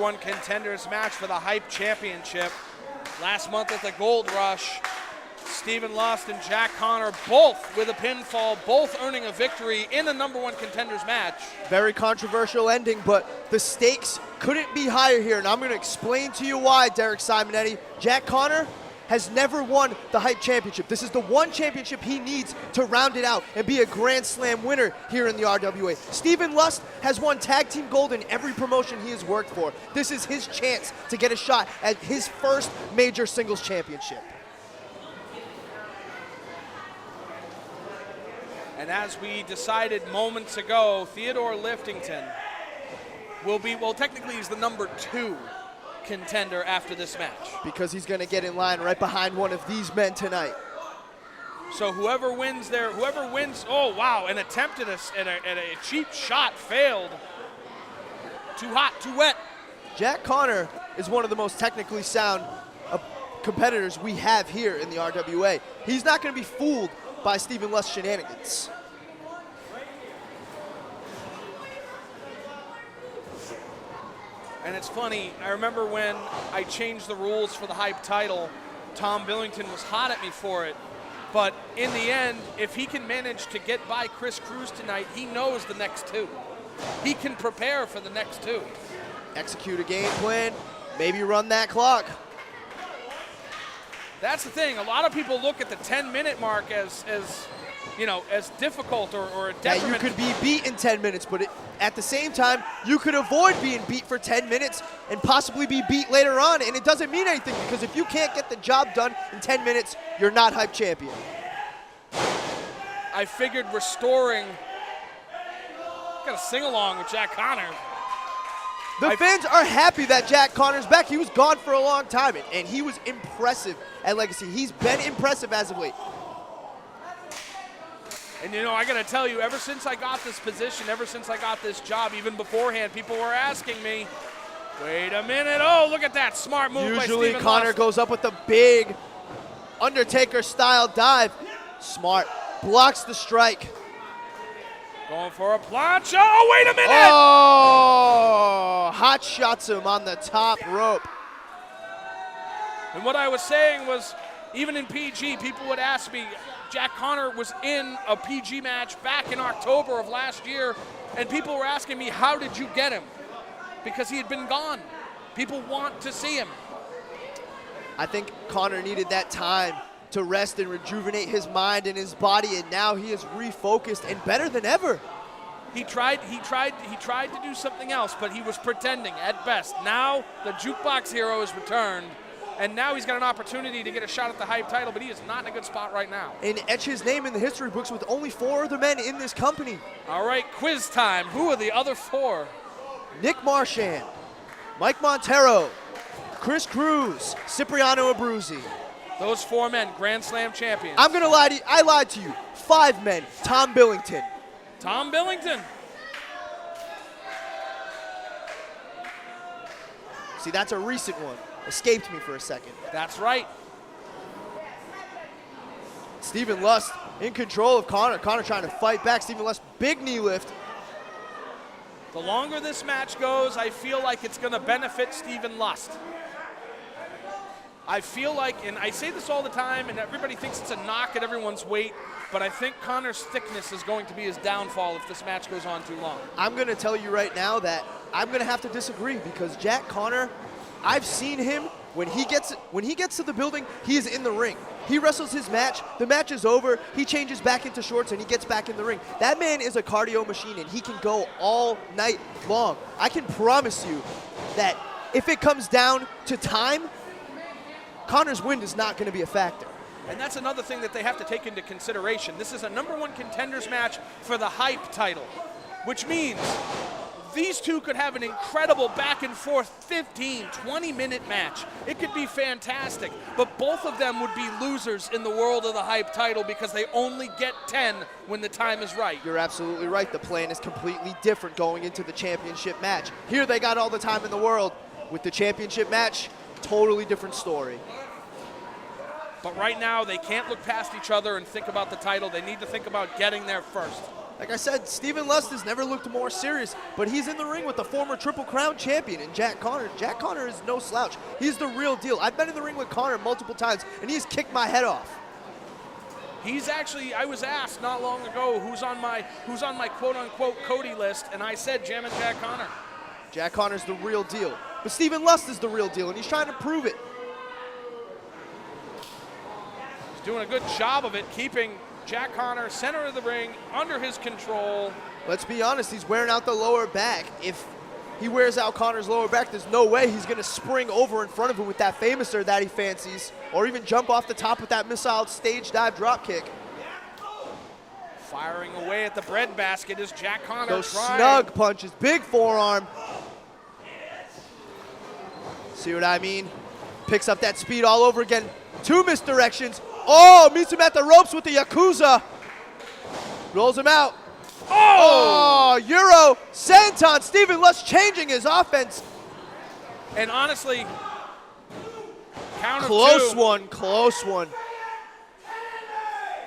#1 contenders match for the Hype Championship. Last month at the Gold Rush, Stephen Lust and Jack Connor both with a pinfall, both earning a victory in a #1 contenders match. Very controversial ending, but the stakes couldn't be higher here, and I'm going to explain to you why, Derek Simonetti. Jack Connor has never won the Hype Championship. This is the one championship he needs to round it out and be a Grand Slam winner here in the RWA. Stephen Lust has won Tag Team Gold in every promotion he has worked for. This is his chance to get a shot at his first major singles championship. And as we decided moments ago, Theodore Liftington will be, well, technically he's the #2 contender after this match. Because he's going to get in line right behind one of these men tonight. So whoever wins there, oh wow, an attempt at a cheap shot failed. Too hot, too wet. Jack Connor is one of the most technically sound competitors we have here in the RWA. He's not going to be fooled by Stephen Lust's shenanigans. And it's funny, I remember when I changed the rules for the Hype title, Tom Billington was hot at me for it. But in the end, if he can manage to get by Chris Cruz tonight, he knows the next two. He can prepare for the next two. Execute a game plan, maybe run that clock. That's the thing. A lot of people look at the 10-minute mark as difficult or a detriment. Yeah, you could be beat in 10 minutes, but at the same time, you could avoid being beat for 10 minutes and possibly be beat later on, and it doesn't mean anything because if you can't get the job done in 10 minutes, you're not Hype champion. I figured restoring, got to sing along with Jack Connor. The fans are happy that Jack Connor's back. He was gone for a long time, and he was impressive at Legacy. He's been impressive as of late. And I got to tell you, ever since I got this position, ever since I got this job, even beforehand, people were asking me, wait a minute, oh, look at that smart move by Stephen Usually Connor Lust. goes up with a big Undertaker-style dive. Smart. Blocks the strike. Going for a plancha. Oh, wait a minute! Oh! Hot shots him on the top rope. And what I was saying was, even in PG, people would ask me, Jack Connor was in a PG match back in October of last year, and people were asking me, how did you get him? Because he had been gone. People want to see him. I think Connor needed that time to rest and rejuvenate his mind and his body, and now he is refocused and better than ever. He tried to do something else, but he was pretending at best. Now the jukebox hero has returned, and now he's got an opportunity to get a shot at the Hype title, but he is not in a good spot right now. And etch his name in the history books with only 4 other men in this company. All right, quiz time. Who are the other 4? Nick Marchand, Mike Montero, Chris Cruz, Cipriano Abruzzi. Those 4 men, Grand Slam champions. I'm going to lie to you. I lied to you. 5 men. Tom Billington. Tom Billington. See, that's a recent one. Escaped me for a second. That's right. Stephen Lust in control of Connor. Connor trying to fight back. Stephen Lust, big knee lift. The longer this match goes, I feel like it's going to benefit Stephen Lust. I feel like, and I say this all the time, and everybody thinks it's a knock at everyone's weight, but I think Connor's thickness is going to be his downfall if this match goes on too long. I'm going to tell you right now that I'm going to have to disagree because Jack Connor, I've seen him when he gets to the building, he is in the ring. He wrestles his match, the match is over, he changes back into shorts and he gets back in the ring. That man is a cardio machine and he can go all night long. I can promise you that if it comes down to time, Connor's win is not going to be a factor. And that's another thing that they have to take into consideration. This is a #1 contenders match for the Hype title, which means these two could have an incredible back and forth 15, 20-minute match. It could be fantastic, but both of them would be losers in the world of the Hype title because they only get 10 when the time is right. You're absolutely right. The plan is completely different going into the championship match. Here they got all the time in the world. With the championship match, totally different story. But right now, they can't look past each other and think about the title. They need to think about getting there first. Like I said, Stephen Lust has never looked more serious, but he's in the ring with the former Triple Crown champion and Jack Conner. Jack Conner is no slouch. He's the real deal. I've been in the ring with Conner multiple times, and he's kicked my head off. He's actually, I was asked not long ago who's on my quote-unquote Cody list, and I said Jammin' Jack Conner. Jack Conner's the real deal. But Stephen Lust is the real deal, and he's trying to prove it. He's doing a good job of it, keeping Jack Conner center of the ring, under his control. Let's be honest, he's wearing out the lower back. If he wears out Conner's lower back, there's no way he's going to spring over in front of him with that famouser that he fancies, or even jump off the top with that missile stage dive drop kick. Firing away at the breadbasket is Jack Conner. Those snug punches, big forearm. See what I mean? Picks up that speed all over again. 2 misdirections. Oh, meets him at the ropes with the Yakuza. Rolls him out. Oh, Euro senton. Stephen Lust changing his offense. And honestly, counter Close two. one, close one.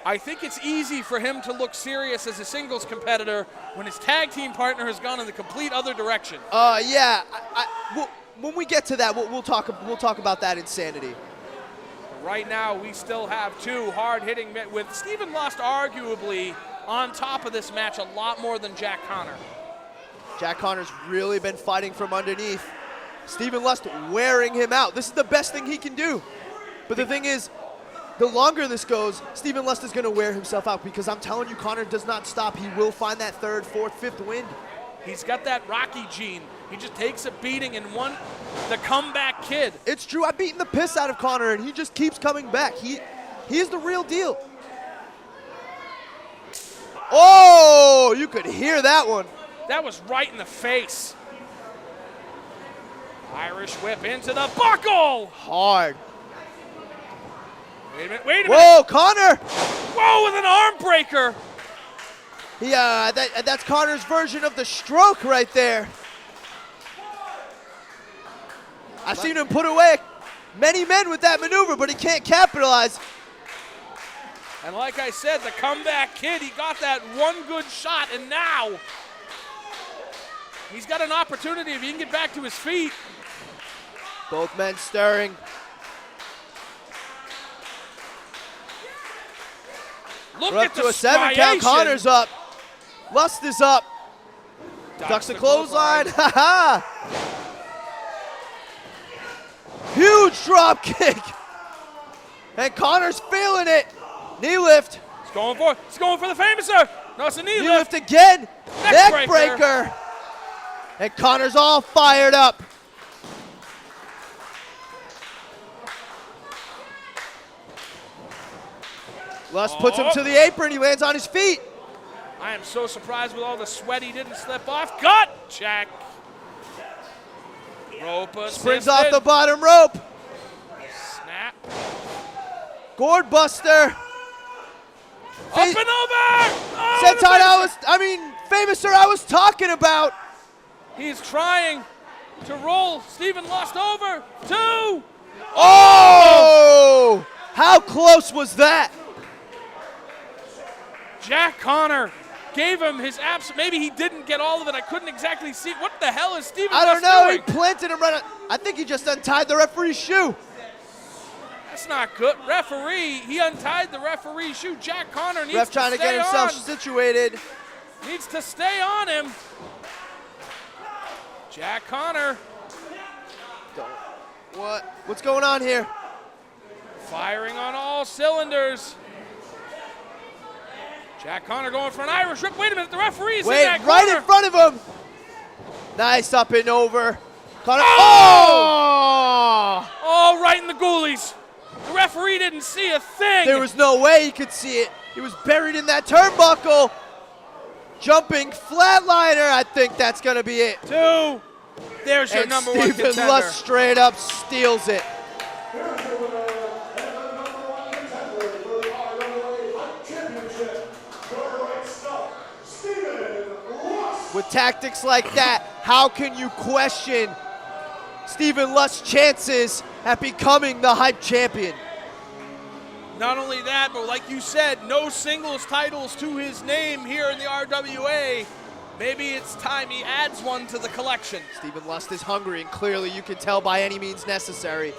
I think it's easy for him to look serious as a singles competitor when his tag team partner has gone in the complete other direction. Yeah. When we get to that, we'll talk about that insanity. Right now, we still have 2 hard-hitting men, with Stephen Lust arguably on top of this match a lot more than Jack Conner. Jack Conner's really been fighting from underneath. Stephen Lust wearing him out. This is the best thing he can do. But the thing is, the longer this goes, Stephen Lust is going to wear himself out, because I'm telling you, Conner does not stop. He will find that 3rd, 4th, 5th win. He's got that Rocky gene. He just takes a beating and the comeback kid. It's true. I've beaten the piss out of Conner, and he just keeps coming back. He's the real deal. Oh, you could hear that one. That was right in the face. Irish whip into the buckle. Hard. Wait a minute. Whoa, Conner. Whoa, with an arm breaker. Yeah, that's Conner's version of the stroke right there. I've seen him put away many men with that maneuver, but he can't capitalize. And like I said, the comeback kid, he got that one good shot, and now he's got an opportunity if he can get back to his feet. Both men stirring. Look We're at up the to a 7 count. Conner's up. Lust is up. Ducks the clothesline. Ha ha. Huge drop kick. And Conner's feeling it. Knee lift. He's going for the famouser. No, it's a knee lift. Again. Neck breaker. And Conner's all fired up. Lust puts him to the apron. He lands on his feet. I am so surprised with all the sweat he didn't slip off. Gut check. Rope assisted. Springs off the bottom rope. Snap. Gourd buster. Up and over. Oh, senton famouser I was talking about. He's trying to roll Stephen Lust over. 2. Oh! How close was that? Jack Conner gave him his abs. Maybe he didn't get all of it. I couldn't exactly see. What the hell is Stephen Lust I don't know. doing? He planted him right on. I think he just untied the referee's shoe. That's not good. Referee, he untied the referee's shoe. Jack Conner needs to stay trying to get himself situated. Needs to stay on him. Jack Conner. What's going on here? Firing on all cylinders. Jack Conner going for an Irish whip. Wait a minute, the referee's in that corner. Right in front of him. Nice up and over. Conner. Oh! Oh, right in the ghoulies. The referee didn't see a thing. There was no way he could see it. He was buried in that turnbuckle. Jumping flatliner. I think that's going to be it. 2. There's your number 1 contender. Stephen Lust straight up steals it. With tactics like that, how can you question Stephen Lust's chances at becoming the hype champion? Not only that, but like you said, no singles titles to his name here in the RWA. Maybe it's time he adds one to the collection. Stephen Lust is hungry, and clearly you can tell by any means necessary.